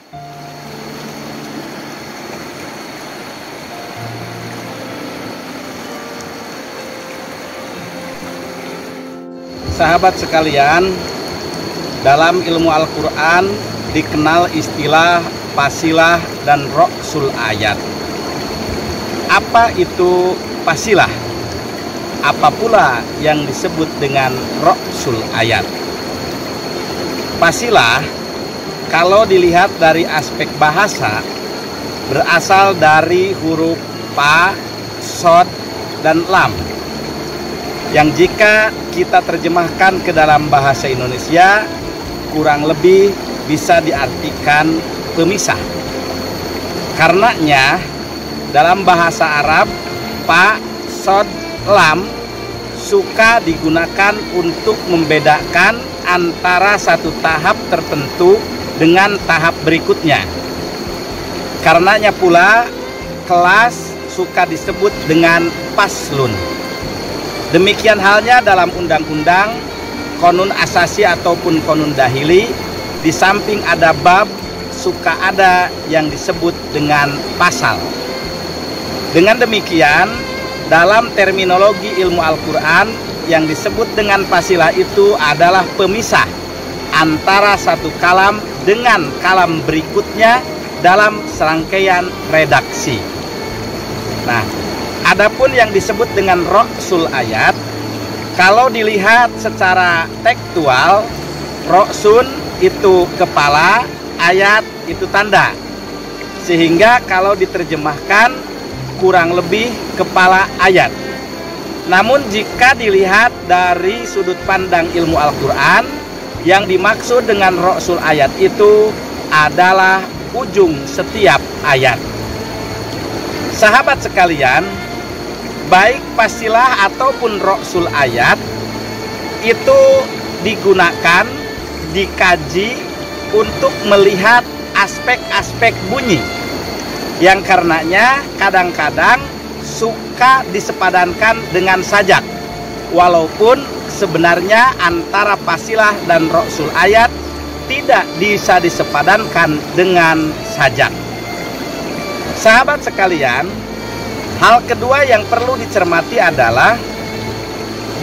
Sahabat sekalian, dalam ilmu Al-Quran dikenal istilah fasilah dan ra'sul ayat. Apa itu fasilah? Apa pula yang disebut dengan ra'sul ayat? Fasilah, kalau dilihat dari aspek bahasa, berasal dari huruf fa, shod, dan lam, yang jika kita terjemahkan ke dalam bahasa Indonesia kurang lebih bisa diartikan pemisah. Karenanya dalam bahasa Arab fa, shod, lam suka digunakan untuk membedakan antara satu tahap tertentu dengan tahap berikutnya. Karenanya pula kelas suka disebut dengan faslun. Demikian halnya dalam undang-undang, konun asasi ataupun konun dahili, di samping ada bab, suka ada yang disebut dengan pasal. Dengan demikian, dalam terminologi ilmu Al-Quran, yang disebut dengan fasilah itu adalah pemisah antara satu kalam dengan kalam berikutnya dalam serangkaian redaksi. Nah, adapun yang disebut dengan ra'sul ayat, kalau dilihat secara tekstual, ra'sun itu kepala, ayat itu tanda. Sehingga kalau diterjemahkan kurang lebih kepala ayat. Namun jika dilihat dari sudut pandang ilmu Al-Quran, yang dimaksud dengan ra'sul ayat itu adalah ujung setiap ayat. Sahabat sekalian, baik fasilah ataupun ra'sul ayat itu digunakan, dikaji untuk melihat aspek-aspek bunyi, yang karenanya kadang-kadang suka disepadankan dengan sajak, walaupun sebenarnya antara fasilah dan ra'sul ayat tidak bisa disepadankan dengan sajak. Sahabat sekalian, hal kedua yang perlu dicermati adalah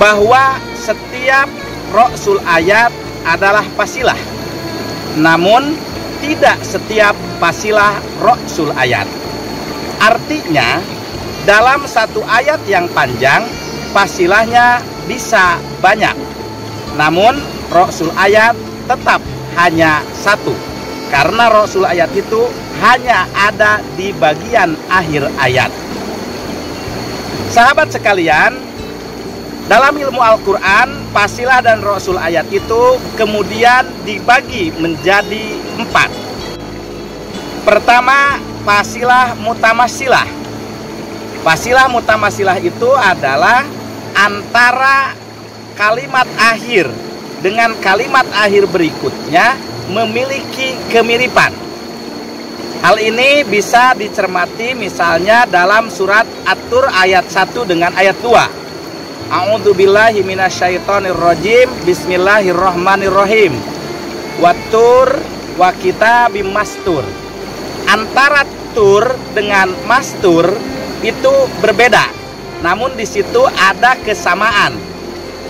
bahwa setiap ra'sul ayat adalah fasilah, namun tidak setiap fasilah ra'sul ayat. Artinya, dalam satu ayat yang panjang, fasilahnya bisa banyak, namun ra'sul ayat tetap hanya satu, karena ra'sul ayat itu hanya ada di bagian akhir ayat. Sahabat sekalian, dalam ilmu Al-Quran, fasilah dan ra'sul ayat itu kemudian dibagi menjadi 4. Pertama, fasilah mutamasilah. Fasilah mutamasilah itu adalah antara kalimat akhir dengan kalimat akhir berikutnya memiliki kemiripan. Hal ini bisa dicermati misalnya dalam surat At-Tur ayat 1 dengan ayat 2. A'udzubillahi minasyaitonirrajim. Bismillahirrahmanirrahim. Wat-tur wa kitabim mastur. Antara tur dengan mastur itu berbeda, namun di situ ada kesamaan.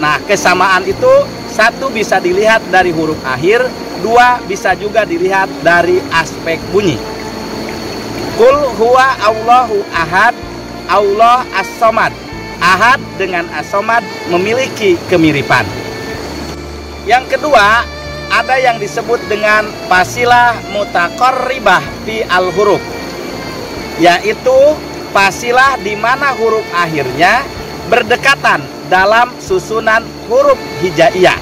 Nah, kesamaan itu satu bisa dilihat dari huruf akhir, dua bisa juga dilihat dari aspek bunyi. Qul huwa Allahu ahad, Allah as-somad. Ahad dengan as-somad memiliki kemiripan. Yang kedua, ada yang disebut dengan fasilah mutaqarribah fi al-huruf, yaitu fasilah di mana huruf akhirnya berdekatan dalam susunan huruf hijaiyah.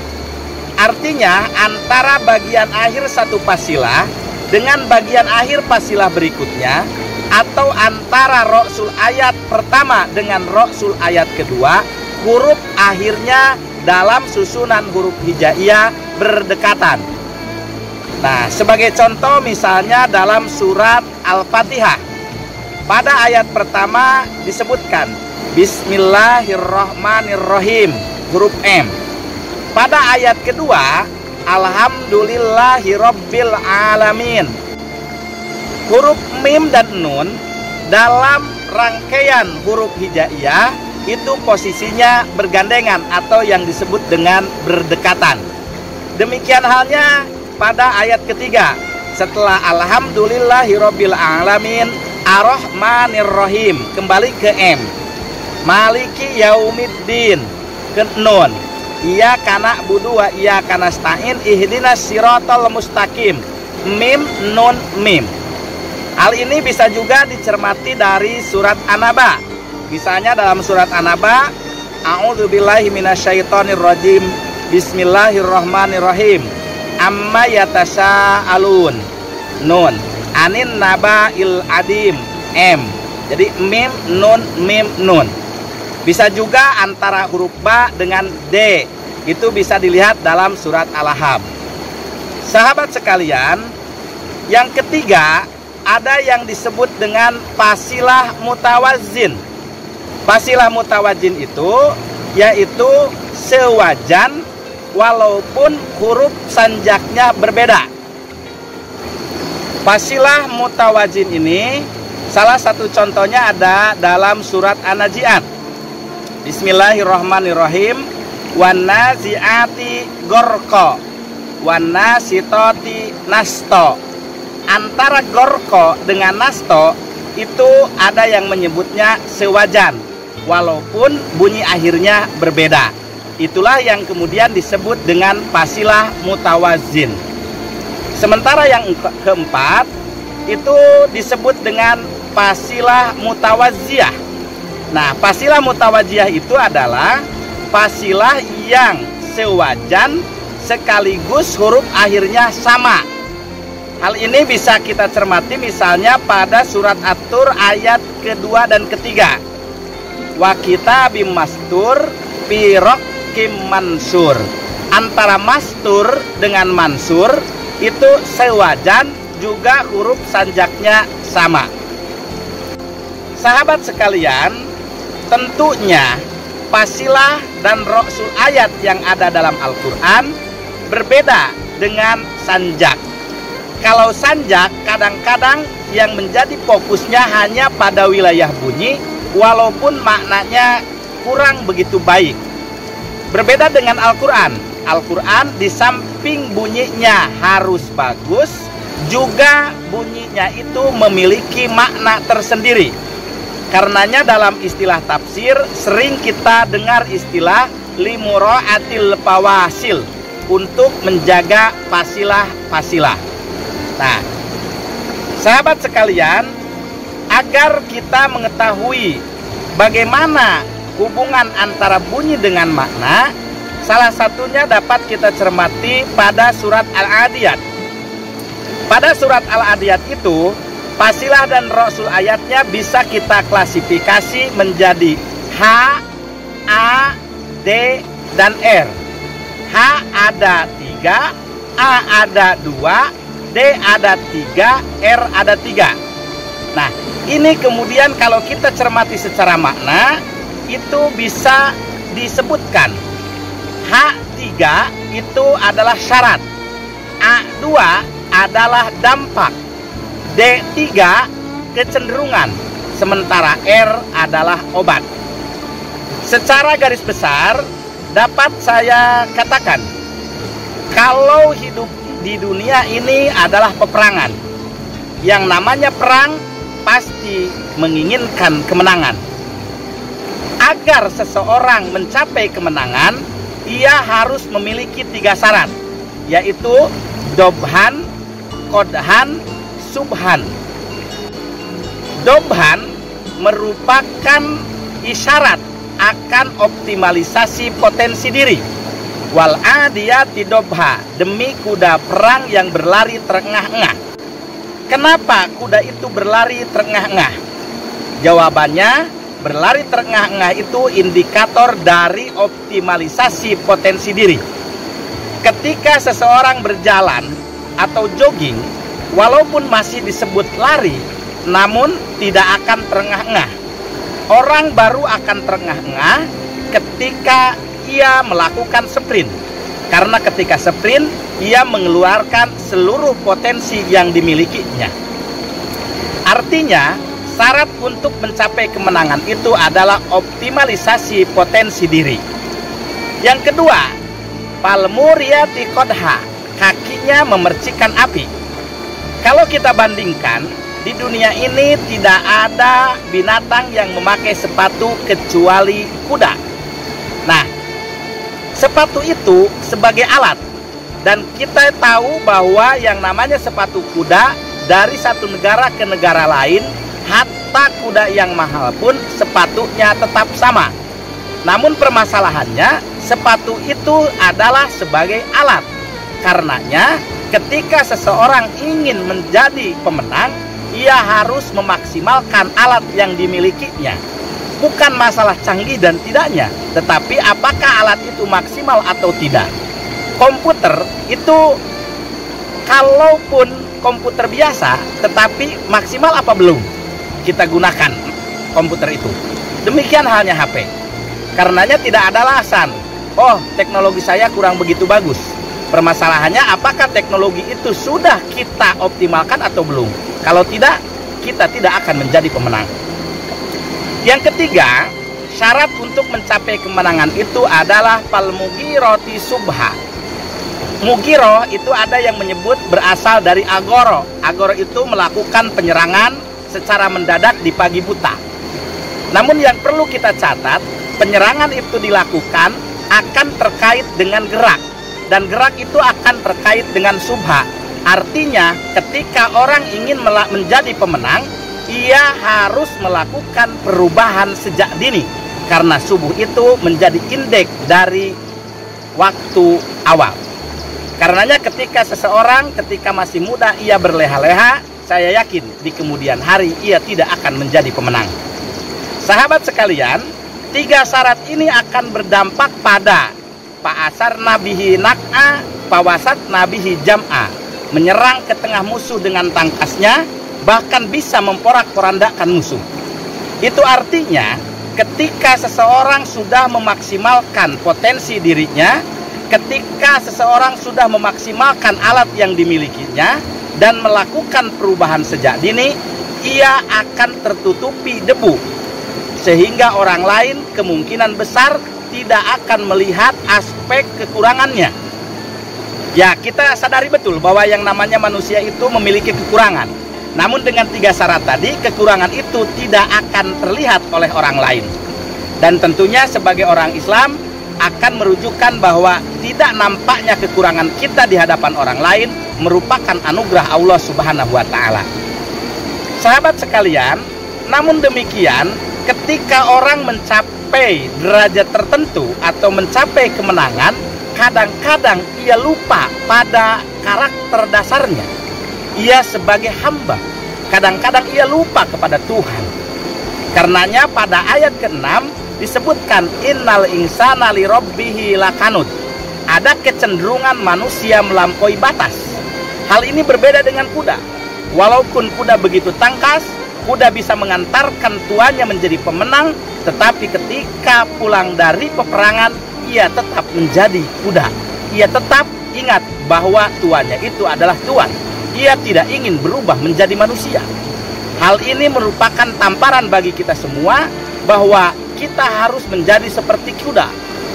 Artinya antara bagian akhir satu fasilah dengan bagian akhir fasilah berikutnya, atau antara ra'sul ayat pertama dengan ra'sul ayat kedua, huruf akhirnya dalam susunan huruf hijaiyah berdekatan. Nah, sebagai contoh misalnya dalam surat Al-Fatihah, pada ayat pertama disebutkan Bismillahirrahmanirrahim, huruf M. Pada ayat kedua, Alhamdulillahirabbil alamin, Huruf mim dan nun dalam rangkaian huruf hijaiyah itu posisinya bergandengan atau yang disebut dengan berdekatan. Demikian halnya pada ayat ketiga. Setelah alhamdulillahirabbil alamin arrahmanirrahim kembali ke M. Maliki yaumiddin ke nun. Iyyaka na'budu wa iyyaka nasta'in ihdinas siratal mustaqim. Mim nun mim. Hal ini bisa juga dicermati dari surat An-Naba. Misalnya dalam surat An-Naba, a'udzubillahi minasyaitonirrajim. Bismillahirrahmanirrahim. Amma yatasa'alun. Nun. Anin naba'il adim. M. Jadi mim nun mim nun. Bisa juga antara huruf ba dengan d. Itu bisa dilihat dalam surat Al-Ahzab. Sahabat sekalian, yang ketiga ada yang disebut dengan fasilah mutawazin. Fasilah mutawazin itu yaitu sewajan walaupun huruf sanjaknya berbeda. Fasilah mutawazin ini salah satu contohnya ada dalam surat An-Nazi'at. Bismillahirrahmanirrahim. Wan nazi'ati gorqa wan nasitoti nasto. Antara gorko dengan nasto itu ada yang menyebutnya sewajan walaupun bunyi akhirnya berbeda. Itulah yang kemudian disebut dengan fasilah mutawazin. Sementara yang keempat itu disebut dengan fasilah mutawaziyah. Nah, fasilah mutawaziyah itu adalah fasilah yang sewajan sekaligus huruf akhirnya sama. Hal ini bisa kita cermati misalnya pada surat At-Tur ayat kedua dan ketiga. Wa kitabim mastur fi raqim mansur. Antara mastur dengan mansur itu sewajan juga huruf sanjaknya sama. Sahabat sekalian, tentunya fasilah dan ra'sul ayat yang ada dalam Al-Quran berbeda dengan sanjak. Kalau sanjak kadang-kadang yang menjadi fokusnya hanya pada wilayah bunyi walaupun maknanya kurang begitu baik. Berbeda dengan Al-Quran. Al-Quran di samping bunyinya harus bagus, juga bunyinya itu memiliki makna tersendiri. Karenanya dalam istilah tafsir sering kita dengar istilah limura'atil fawasil, untuk menjaga fasilah-fasilah. Nah, sahabat sekalian, agar kita mengetahui bagaimana hubungan antara bunyi dengan makna, salah satunya dapat kita cermati pada surat Al-Adiyat. Pada surat Al-Adiyat itu, fasilah dan ra'sul ayatnya bisa kita klasifikasi menjadi H, A, D, dan R. H ada 3, A ada 2, D ada 3, R ada 3. Nah, ini kemudian kalau kita cermati secara makna, itu bisa disebutkan H3 itu adalah syarat, A2 adalah dampak, D3 kecenderungan, sementara R adalah obat. Secara garis besar dapat saya katakan, kalau hidup di dunia ini adalah peperangan. Yang namanya perang pasti menginginkan kemenangan. Agar seseorang mencapai kemenangan, ia harus memiliki 3 syarat, yaitu dobhan, kodhan, subhan. Dobhan merupakan isyarat akan optimalisasi potensi diri. Wal adiyati dobha, demi kuda perang yang berlari terengah-engah. Kenapa kuda itu berlari terengah-engah? Jawabannya, berlari terengah-engah itu indikator dari optimalisasi potensi diri. Ketika seseorang berjalan atau jogging, walaupun masih disebut lari, namun tidak akan terengah-engah. Orang baru akan terengah-engah ketika ia melakukan sprint, karena ketika sprint ia mengeluarkan seluruh potensi yang dimilikinya. Artinya, syarat untuk mencapai kemenangan itu adalah optimalisasi potensi diri. Yang kedua, palmuriyati qodha, kakinya memercikan api. Kalau kita bandingkan, di dunia ini tidak ada binatang yang memakai sepatu kecuali kuda. Nah, sepatu itu sebagai alat. Dan kita tahu bahwa yang namanya sepatu kuda dari satu negara ke negara lain, hatta kuda yang mahal pun sepatunya tetap sama. Namun permasalahannya, sepatu itu adalah sebagai alat. Karenanya, ketika seseorang ingin menjadi pemenang, ia harus memaksimalkan alat yang dimilikinya. Bukan masalah canggih dan tidaknya, tetapi apakah alat itu maksimal atau tidak. Komputer itu, kalaupun komputer biasa, tetapi maksimal apa belum kita gunakan komputer itu. Demikian halnya HP. Karenanya tidak ada alasan, oh teknologi saya kurang begitu bagus. Permasalahannya apakah teknologi itu sudah kita optimalkan atau belum. Kalau tidak, kita tidak akan menjadi pemenang. Yang ketiga, syarat untuk mencapai kemenangan itu adalah palmugiroti subha. Mugiro itu ada yang menyebut berasal dari agoro. Agoro itu melakukan penyerangan secara mendadak di pagi buta. Namun yang perlu kita catat, penyerangan itu dilakukan akan terkait dengan gerak. Dan gerak itu akan terkait dengan subha. Artinya ketika orang ingin menjadi pemenang, ia harus melakukan perubahan sejak dini. Karena subuh itu menjadi indeks dari waktu awal. Karenanya ketika seseorang ketika masih muda ia berleha-leha, saya yakin di kemudian hari ia tidak akan menjadi pemenang. Sahabat sekalian, 3 syarat ini akan berdampak pada pa'asar nabihi nak'a, pawasat nabihi jam'a, menyerang ke tengah musuh dengan tangkasnya, bahkan bisa memporak-porandakan musuh. Itu artinya ketika seseorang sudah memaksimalkan potensi dirinya, ketika seseorang sudah memaksimalkan alat yang dimilikinya dan melakukan perubahan sejak dini, ia akan tertutupi debu. Sehingga orang lain kemungkinan besar tidak akan melihat aspek kekurangannya. Ya, kita sadari betul bahwa yang namanya manusia itu memiliki kekurangan. Namun dengan 3 syarat tadi, kekurangan itu tidak akan terlihat oleh orang lain. Dan tentunya sebagai orang Islam, akan merujukkan bahwa tidak nampaknya kekurangan kita di hadapan orang lain merupakan anugerah Allah Subhanahu wa Ta'ala. Sahabat sekalian, namun demikian, ketika orang mencapai derajat tertentu atau mencapai kemenangan, kadang-kadang ia lupa pada karakter dasarnya. Ia sebagai hamba, kadang-kadang ia lupa kepada Tuhan. Karenanya pada ayat ke-6 disebutkan innal insana li rabbihi lakanud. Ada kecenderungan manusia melampaui batas. Hal ini berbeda dengan kuda. Walaupun kuda begitu tangkas, kuda bisa mengantarkan tuannya menjadi pemenang, tetapi ketika pulang dari peperangan, ia tetap menjadi kuda. Ia tetap ingat bahwa tuannya itu adalah tuan. Ia tidak ingin berubah menjadi manusia. Hal ini merupakan tamparan bagi kita semua bahwa kita harus menjadi seperti kuda.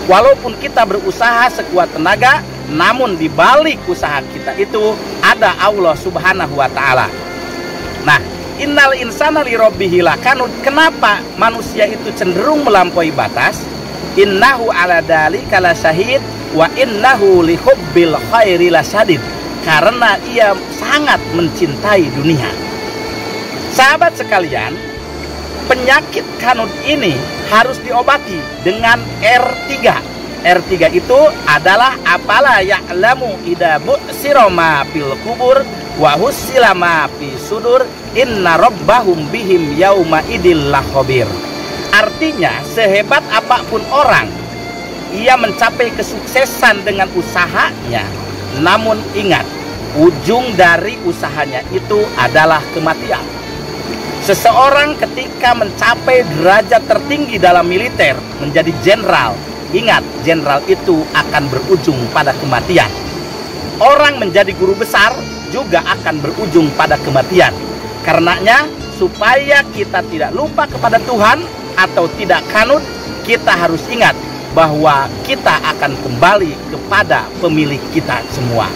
Walaupun kita berusaha sekuat tenaga, namun di balik usaha kita itu ada Allah Subhanahu wa Ta'ala. Nah, innal insana li rabbihi lakanud. Kenapa manusia itu cenderung melampaui batas? Innahu ala dzalika lasyahid wa innahu li hubbil khairi lasyadid. Karena ia sangat mencintai dunia. Sahabat sekalian, penyakit kanud ini harus diobati dengan R3. R3 itu adalah apala ya'lamu idza bu'sira ma fil kubur wa husila ma fi sudur inna rabbahum bihim yauma idil lakhabir. Artinya, sehebat apapun orang, ia mencapai kesuksesan dengan usahanya, namun ingat, ujung dari usahanya itu adalah kematian. Seseorang ketika mencapai derajat tertinggi dalam militer, menjadi jenderal, ingat, jenderal itu akan berujung pada kematian. Orang menjadi guru besar juga akan berujung pada kematian. Karenanya, supaya kita tidak lupa kepada Tuhan atau tidak kanut, kita harus ingat bahwa kita akan kembali kepada pemilik kita semua.